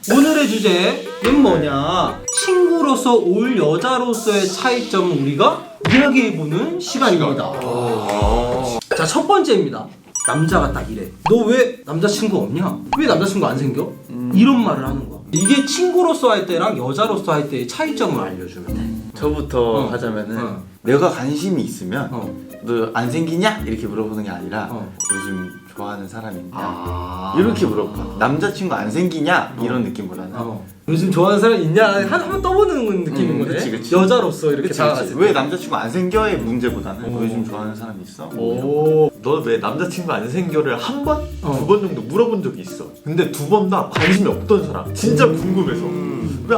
오늘의 주제는 뭐냐? 친구로서 올 여자로서의 차이점을 우리가 이야기해보는 시간입니다. 자, 첫 번째입니다. 남자가 딱 이래. 너 왜 남자친구 없냐? 왜 남자친구 안 생겨? 이런 말을 하는 거야. 이게 친구로서 할 때랑 여자로서 할 때의 차이점을 알려주면 돼. 저부터 하자면은 내가 관심이 있으면 너 안 생기냐? 이렇게 물어보는 게 아니라 요즘 좋아하는 사람이 있냐? 이렇게 물어봐. 남자친구 안 생기냐? 이런 느낌보다는 요즘 좋아하는 사람 있냐? 한번 떠보는 느낌인 거네. 그치. 여자로서 이렇게 다가갔을 때. 왜 남자친구 안 생겨의 문제보다는 너 요즘 좋아하는 사람이 있어? 너 왜 남자친구 안 생겨를 한 번? 두 번 정도 물어본 적이 있어. 근데 두 번 다 관심이 없던 사람. 진짜 궁금해서. 왜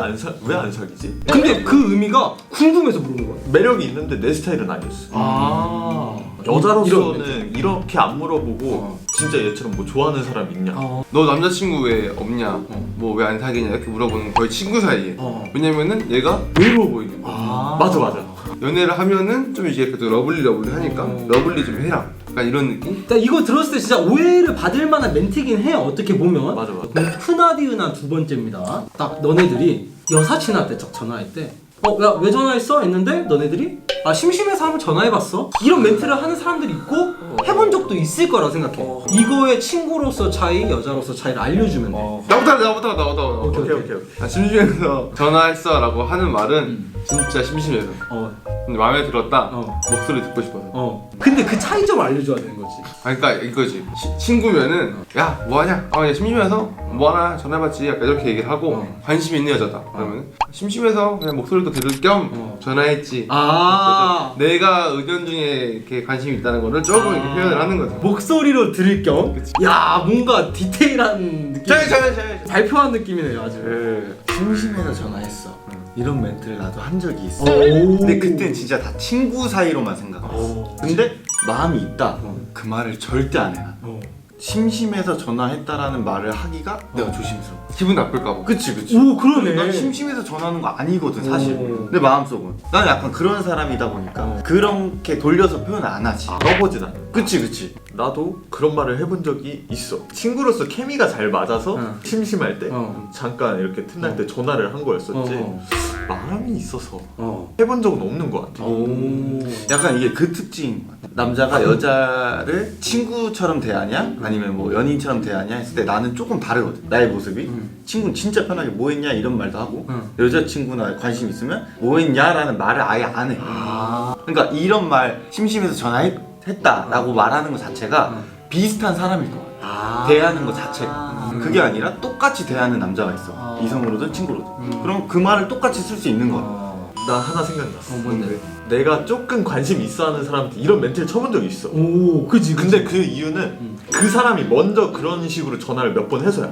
안 사귀지? 근데 그 의미가 궁금해서 물어본 거야. 매력이 있는데 내 스타일은 아니었어. 여자로서는 이렇게 안 물어보고 진짜 얘처럼 뭐 좋아하는 사람 있냐? 너 남자친구 왜 없냐? 뭐 왜 안 사귀냐? 이렇게 물어보는 거의 친구 사이에. 왜냐면은 얘가 외로워 보이는 거야. 맞아. 연애를 하면은 좀 이제 그래도 러블리 하니까 러블리 좀 해라. 약간 이런 느낌? 나 이거 들었을 때 진짜 오해를 받을 만한 멘트긴 해요. 어떻게 보면. 맞아. 흔하디흔한 두 번째입니다. 딱 너네들이 여사친한테 딱 전화할 때 야, 왜 전화했어? 했는데 너네들이 심심해서 한번 전화해봤어? 이런 멘트를 하는 사람들이 있고 해본 적도 있을 거라 생각해. 이거의 친구로서 차이, 여자로서 차이를 알려주면 돼. 나부터. 오케이. 심심해서 전화했어 라고 하는 말은 진짜 심심해서. 근데 마음에 들었다. 목소리 듣고 싶어서. 근데 그 차이점을 알려줘야 되는 거지. 그러니까 이거지. 친구면은 야 뭐하냐? 야 심심해서 뭐하나 전화해봤지. 약간 이렇게 얘기를 하고 관심 있는 여자다. 그러면 심심해서 그냥 목소리도 들을 겸 전화했지. 내가 은연중에 이렇게 관심이 있다는 거를 조금 이렇게 표현을 하는 거죠. 목소리로 들을 겸. 야, 뭔가 디테일한 느낌. 발표한 느낌이네요, 아주. 심심해서 전화했어. 이런 멘트를 나도 한 적이 있어. 근데 그땐 진짜 다 친구 사이로만 생각했어. 근데 마음이 있다. 그 말을 절대 안 해. 심심해서 전화했다라는 말을 하기가 내가 조심스러워. 기분 나쁠까 봐. 그치. 오, 그러네. 난 심심해서 전화하는 거 아니거든 사실. 내 마음속은. 나는 약간 그런 사람이다 보니까 그렇게 돌려서 표현을 안 하지. 떠보진 않아. 그치. 나도 그런 말을 해본 적이 있어. 친구로서 케미가 잘 맞아서 심심할 때 잠깐 이렇게 틈날 때 전화를 한 거였었지. 마음이 있어서 해본 적은 없는 것 같아. 약간 이게 그 특징인 것 같아. 남자가 여자를 친구처럼 대하냐 아니면 뭐 연인처럼 대하냐 했을 때 나는 조금 다르거든. 나의 모습이. 친구는 진짜 편하게 뭐 했냐 이런 말도 하고 여자친구나 관심 있으면 뭐 했냐라는 말을 아예 안 해. 그러니까 이런 말 심심해서 전화했다라고 말하는 것 자체가 비슷한 사람일 것 같아. 대하는 것 자체가. 그게 아니라 똑같이 대하는 남자가 있어. 이성으로든 친구로든. 그럼 그 말을 똑같이 쓸 수 있는 거야. 나 하나 생각났어. 뭔데? 내가 조금 관심 있어하는 사람한테 이런 멘트를 쳐본 적이 있어. 그치. 근데 그 이유는 그 사람이 먼저 그런 식으로 전화를 몇 번 해서야.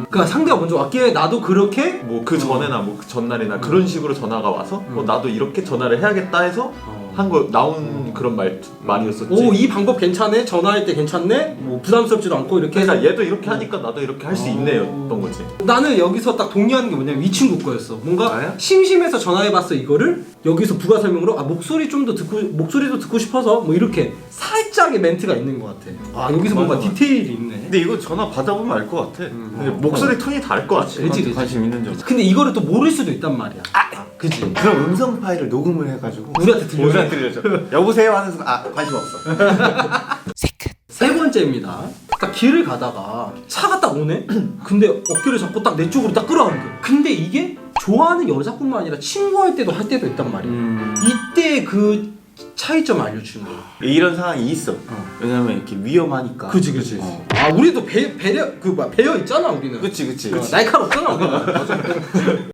그러니까 상대가 먼저 왔기에 나도 그렇게 뭐 그 전에나 뭐 그 전날이나 그런 식으로 전화가 와서 나도 이렇게 전화를 해야겠다 해서 한 거 나온 그런 말이었었지. 이 방법 괜찮네? 전화할 때 괜찮네? 뭐 부담스럽지도 않고 이렇게 해서 그러니까 얘도 이렇게 하니까 나도 이렇게 할 수 있네였던 거지. 나는 여기서 딱 동의하는 게 뭐냐면 이 친구 거였어. 뭔가 나야? 심심해서 전화해봤어 이거를 여기서 부가 설명으로 목소리도 듣고 싶어서 뭐 이렇게 살짝의 멘트가 있는 것 같아. 여기서 뭔가 디테일이 있네. 근데 이거 전화 받아보면 알 것 같아. 근데 목소리 톤이 다를 것 같아. 그치. 관심 있는 점. 근데 이거를 또 모를 수도 있단 말이야. 그치. 그럼 음성 파일을 녹음을 해가지고 우리한테 들려줘. 들려줘. 여보세요 하는 순간 관심 없어. 세 번째입니다. 딱 길을 가다가 차가 딱 오네? 근데 어깨를 잡고 딱 내 쪽으로 딱 끌어안겨. 근데 이게 좋아하는 여자뿐만 아니라 친구할 때도 할 때도 있단 말이야. 이때 그 차이점을 알려주는 거야. 이런 상황이 있어. 왜냐면 이렇게 위험하니까. 그치. 우리도 배려 있잖아 우리는. 그치. 날카롭잖아 우리는.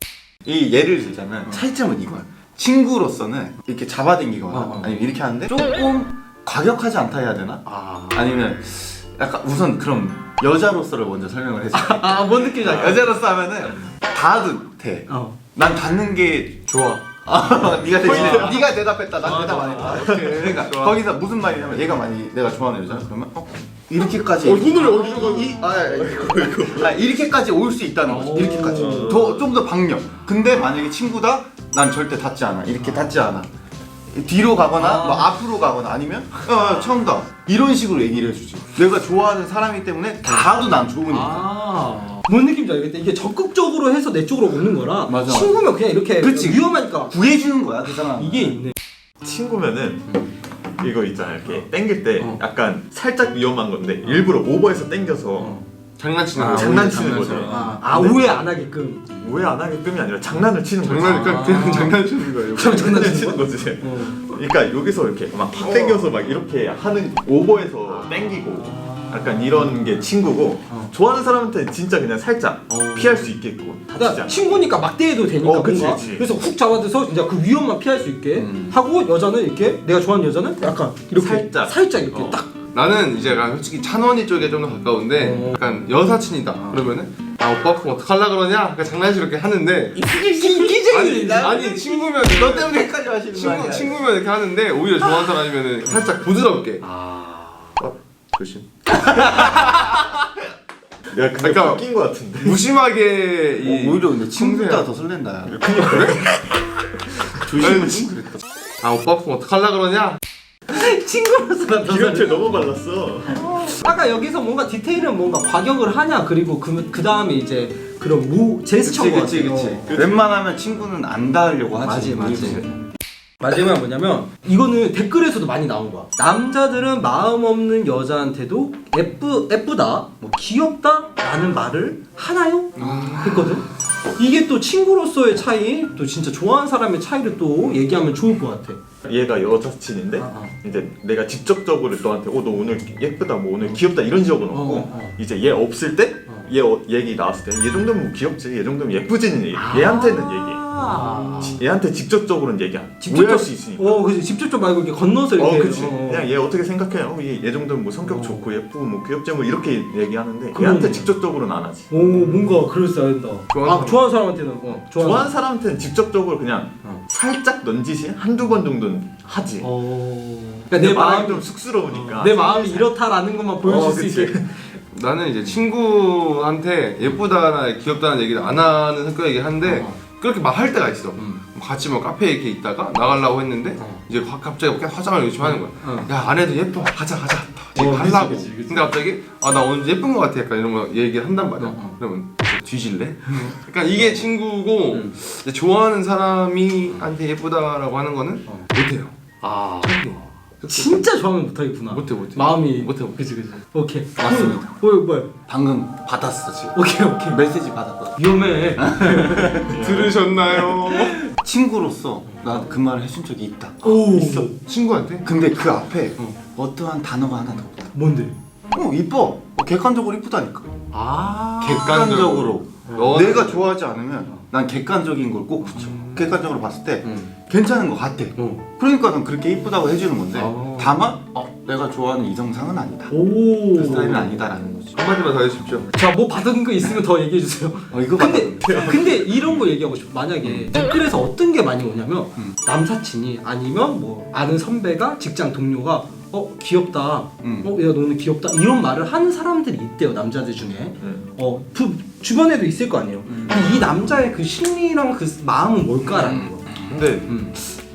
이 예를 들자면 차이점은 이거야. 친구로서는 이렇게 잡아당기거나 아니면 이렇게 하는데 조금 과격하지 않다 해야 되나? 아니면 약간 우선 그럼 여자로서를 먼저 설명을 해줄게. 뭔 느낌인지 알까? 여자로서 하면은 닿아도 돼. 난 닿는 게 좋아. 네가 대답했다. 난 대답 안 했다. 그러니까 거기서 무슨 말이냐면 얘가 만약 내가 좋아하는 여자 그러면 이렇게까지 손을 어디로 이렇게까지 올 수 있다는 거지. 이렇게까지 좀 더 박력. 근데 만약에 친구다 난 절대 닿지 않아. 이렇게 닿지 않아. 뒤로 가거나 뭐 앞으로 가거나 아니면 처음 다 이런 식으로 얘기를 해주지. 내가 좋아하는 사람이기 때문에 닿아도 난 좋으니까. 뭔 느낌인지 알겠다. 이게 적극적으로 해서 내 쪽으로 오는 거라 맞아. 친구면 그냥 이렇게 그치. 위험하니까 구해주는 거야 그 사람. 이게 있네. 친구면은 이거 있잖아 이렇게 땡길 때 약간 살짝 위험한 건데 일부러 오버해서 땡겨서 장난치는 거. 장난치는 거지. 오해 안 하게끔. 오해 안 하게끔이 아니라 장난을 치는 거지. 그냥 장난치는 거예요. 장난을 치는 거지. 그러니까 여기서 이렇게 막 팍 땡겨서 막 이렇게 하는 오버해서 땡기고 약간 이런 게 친구고 좋아하는 사람한테 진짜 그냥 살짝 피할 수 있게끔 다치지 그러니까 않아. 친구니까 막대해도 되니까 그치, 뭔가. 그치. 그래서 훅 잡아줘서 진짜 그 위험만 피할 수 있게 하고 여자는 이렇게 내가 좋아하는 여자는 약간 이렇게 살짝 이렇게 딱. 나는 이제 약간 솔직히 찬원이 쪽에 좀 더 가까운데 약간 여사친이다 그러면은 오빠 그럼 어떡하려 그러냐? 약간 장난스럽게 하는데 아니 친구면 너 때문에 헷갈려 하시는 거 아니야? 친구면 이렇게 하는데 오히려 좋아하는 사람이면은 살짝 부드럽게 조심 야 근데 그러니까 웃긴 거 같은데. 무심하게 이 오히려 근데 친구보다 더 설렌다. 야. 조심을 좀 그랬다. 오빠 그럼 어떡하려 그러냐? 친구로서 기름칠 너무 발랐어. 아까 여기서 뭔가 디테일은 뭔가 과격을 하냐 그리고 그 다음에 이제 그런 제스처인 것 그치. 같아요. 웬만하면 친구는 안 닿으려고 하지. 맞지. 마지막에 뭐냐면 이거는 댓글에서도 많이 나온 거야. 남자들은 마음 없는 여자한테도 예쁘다, 뭐 귀엽다 라는 말을 하나요? 했거든. 이게 또 친구로서의 차이, 또 진짜 좋아하는 사람의 차이를 또 얘기하면 좋을 것 같아. 얘가 여자친인데 이제 내가 직접적으로 너한테 너 오늘 예쁘다 뭐 오늘 귀엽다 이런 적은 없고 이제 얘 없을 때 얘 얘기 나왔을 때 얘 정도면 뭐 귀엽지 얘 정도면 예쁘지는 얘한테는 얘기해. 얘한테 직접적으로는 얘기 안 해. 오해할 수 있으니까. 그치. 직접적 말고 이렇게 건너서 이렇게. 그치. 그냥 얘 어떻게 생각해요? 얘 정도면 뭐 성격 좋고 예쁘고 뭐 귀엽지 뭐 이렇게 얘기하는데 그러네. 얘한테 직접적으로는 안 하지. 뭔가 그럴싸한다. 좋아하는 사람한테는 좋아하는 사람한테는 직접적으로 그냥 살짝 넌지시 한두 번 정도는 하지. 그러니까 내 마음이 좀 쑥스러우니까. 내 마음이 이렇다라는 것만 보여줄 수 그치. 있게. 나는 이제 친구한테 예쁘다나 귀엽다는 얘기를 안 하는 성격이긴 한데 그렇게 막 할 때가 있어. 같이 뭐 카페에 이렇게 있다가 나가려고 했는데 이제 갑자기 계속 화장을 열심히 하는 거야. 야 안 해도 예뻐. 가자. 하려고. 그치. 근데 갑자기 나 오늘 예쁜 거 같아. 약간 이런 거 얘기를 한단 말이야. 그러면 뒤질래? 그러니까 이게 친구고 이제 좋아하는 사람이한테 예쁘다라고 하는 거는 못해요. 진짜 좋아하면 못하겠구나. 못해. 마음이 못해. 그치. 오케이. 맞습니다. 뭐야? 방금 받았어 지금. 오케이. 메시지 받았거든. 위험해. 들으셨나요? 친구로서 나 그 말을 해준 적이 있다. 있어. 친구한테? 근데 그 앞에 어떠한 단어가 하나도 없다. 뭔데? 이뻐. 객관적으로 이쁘다니까. 객관적으로. 내가 좋아하지 않으면 난 객관적인 걸 꼭 붙여. 객관적으로 봤을 때 괜찮은 것 같아. 그러니까 난 그렇게 이쁘다고 해주는 건데 다만 내가 좋아하는 이성상은 아니다. 그 스타일은 아니다라는 거지. 한마디만 더 해주십시오. 자, 뭐 받은 거 있으면 더 얘기해 주세요. 이거 근데 이런 거 얘기하고 싶어. 만약에 댓글에서 어떤 게 많이 오냐면 남사친이 아니면 뭐 아는 선배가 직장 동료가 귀엽다. 야 너 오늘 귀엽다. 이런 말을 하는 사람들이 있대요. 남자들 중에. 주변에도 있을 거 아니에요. 이 남자의 그 심리랑 그 마음은 뭘까라는 거. 근데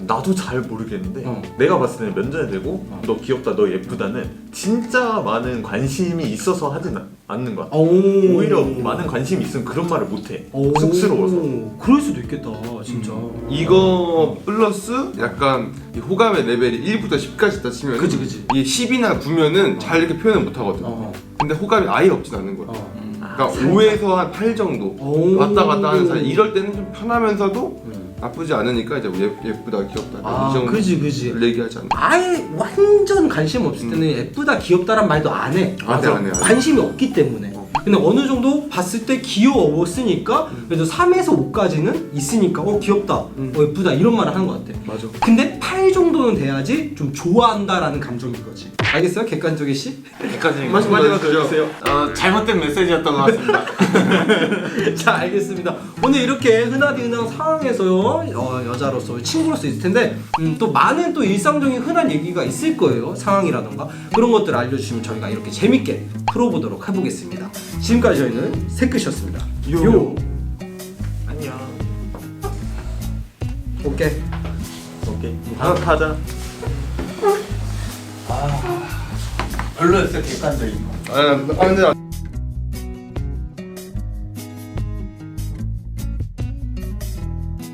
나도 잘 모르겠는데 내가 봤을 때는 면전에 대고 너 귀엽다 너 예쁘다는 진짜 많은 관심이 있어서 하진 않는 거야. 오히려 많은 관심이 있으면 그런 말을 못해. 쑥스러워서. 그럴 수도 있겠다 진짜. 이거 플러스 약간 이 호감의 레벨이 1부터 10까지 있다 치면 그치. 이게 10이나 9면은 잘 이렇게 표현을 못 하거든. 근데 호감이 아예 없진 않는 거야. 그러니까 5에서 한 8 정도 왔다 갔다 하는 사이. 이럴 때는 좀 편하면서도 나쁘지 않으니까 이제 예쁘다 귀엽다 이 정도 그지. 얘기하지 않나. 아예 완전 관심 없을 때는 예쁘다 귀엽다란 말도 안 해. 안 해. 관심이 없기 때문에. 근데 어느 정도 봤을 때 귀여웠으니까 그래도 3에서 5까지는 있으니까 귀엽다, 예쁘다 이런 말을 하는 것 같아. 맞아. 근데 8 정도는 돼야지 좀 좋아한다라는 감정인 거지. 알겠어요? 객관적인 씨? 객관적인 마지막 들려주세요. 잘못된 메시지였던 것 같습니다. 자, 알겠습니다. 오늘 이렇게 흔하디 흔한 상황에서 여자로서 친구로서 있을 텐데 또 많은 또 일상적인 흔한 얘기가 있을 거예요. 상황이라던가 그런 것들을 알려주시면 저희가 이렇게 재밌게 풀어보도록 해보겠습니다. 지금까지 저희는 새끝이었습니다. 요. 안녕. 오케이. 다음 타자. 별로였어요 객관적인 거. 근데